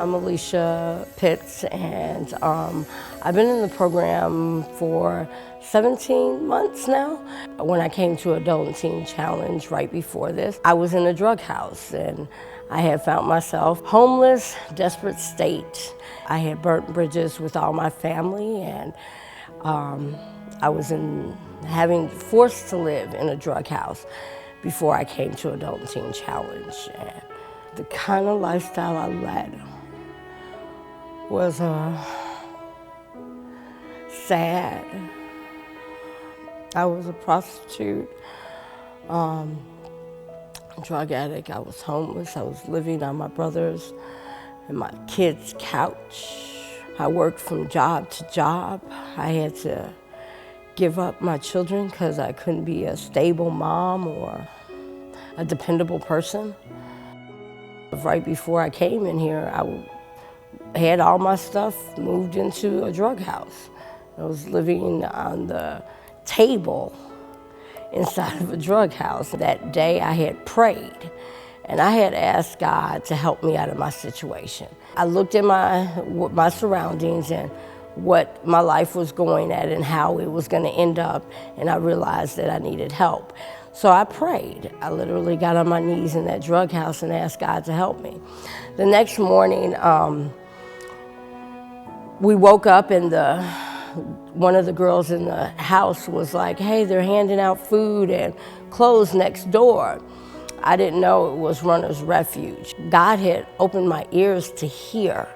I'm Elisa Pitts, and I've been in the program for 17 months now. When I came to Adult and Teen Challenge right before this, I was in a drug house, and I had found myself homeless, desperate state. I had burnt bridges with all my family, and I was having forced to live in a drug house before I came to Adult and Teen Challenge. And the kind of lifestyle I led was sad. I was a prostitute, drug addict. I was homeless. I was living on my brother's and my kids' couch. I worked from job to job. I had to give up my children because I couldn't be a stable mom or a dependable person. Right before I came in here, I had all my stuff moved into a drug house. I was living on the table inside of a drug house. That day I had prayed, and I had asked God to help me out of my situation. I looked at my surroundings and what my life was going at and how it was going to end up, and I realized that I needed help. So I prayed. I literally got on my knees in that drug house and asked God to help me. The next morning, we woke up and one of the girls in the house was like, "Hey, they're handing out food and clothes next door." I didn't know it was Runner's Refuge. God had opened my ears to hear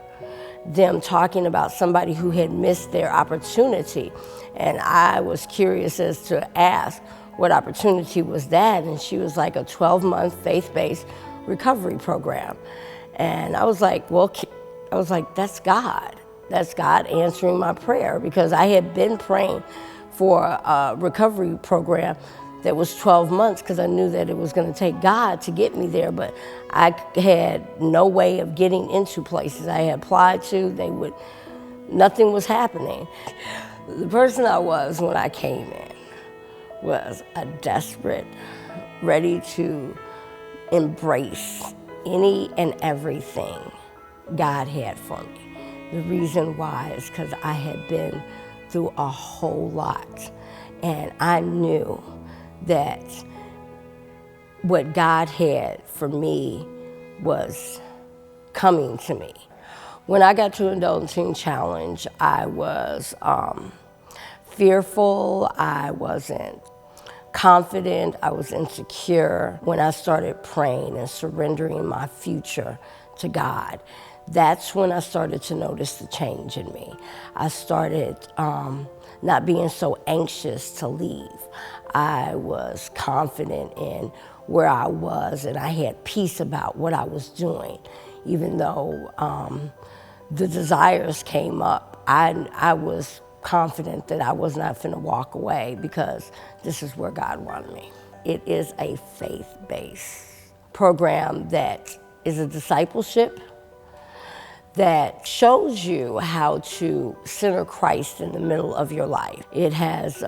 them talking about somebody who had missed their opportunity. And I was curious as to ask, what opportunity was that? And she was like, a 12-month faith-based recovery program. And I was like, that's God. That's God answering my prayer, because I had been praying for a recovery program that was 12 months because I knew that it was going to take God to get me there, but I had no way of getting into places I had applied to. Nothing was happening. The person I was when I came in was a desperate, ready to embrace any and everything God had for me. The reason why is because I had been through a whole lot, and I knew that what God had for me was coming to me. When I got to Adult and Teen Challenge, I was fearful, I wasn't confident, I was insecure. When I started praying and surrendering my future to God, that's when I started to notice the change in me. I started not being so anxious to leave. I was confident in where I was, and I had peace about what I was doing. Even though the desires came up, I was confident that I was not finna walk away, because this is where God wanted me. It is a faith-based program that is a discipleship that shows you how to center Christ in the middle of your life. It has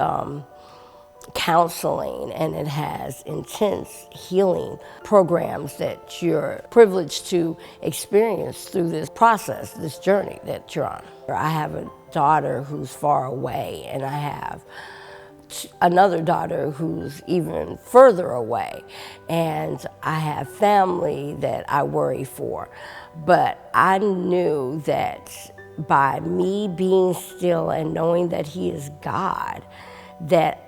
counseling, and it has intense healing programs that you're privileged to experience through this process, this journey that you're on. I have a daughter who's far away, and I have another daughter who's even further away, and I have family that I worry for. But I knew that by me being still and knowing that He is God, that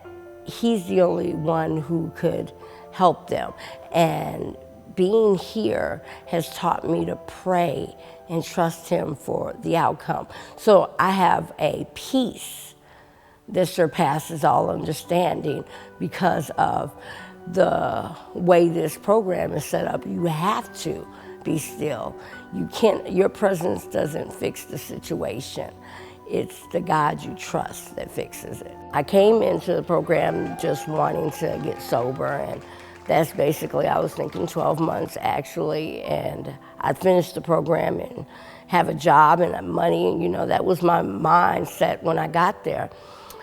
He's the only one who could help them. And being here has taught me to pray and trust Him for the outcome. So I have a peace that surpasses all understanding because of the way this program is set up. You have to be still. Your presence doesn't fix the situation. It's the God you trust that fixes it. I came into the program just wanting to get sober, and that's basically, I was thinking 12 months actually, and I'd finish the program and have a job and money, and that was my mindset when I got there.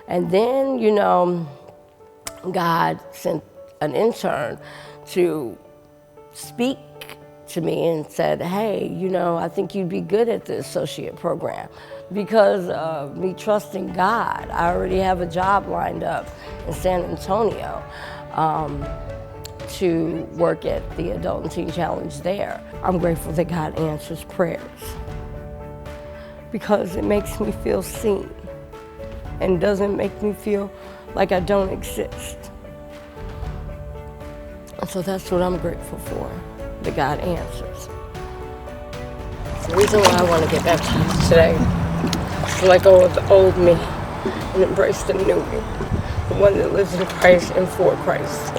And then, God sent an intern to speak to me and said, hey, you know, I think you'd be good at the associate program. Because of me trusting God, I already have a job lined up in San Antonio to work at the Adult and Teen Challenge there. I'm grateful that God answers prayers because it makes me feel seen and doesn't make me feel like I don't exist. And so that's what I'm grateful for, that God answers. The reason why I want to get baptized today is to let go of the old me and embrace the new me, the one that lives in Christ and for Christ.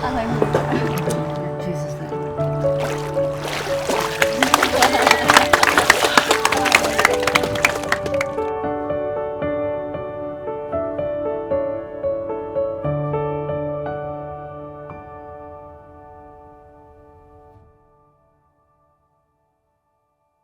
I like that.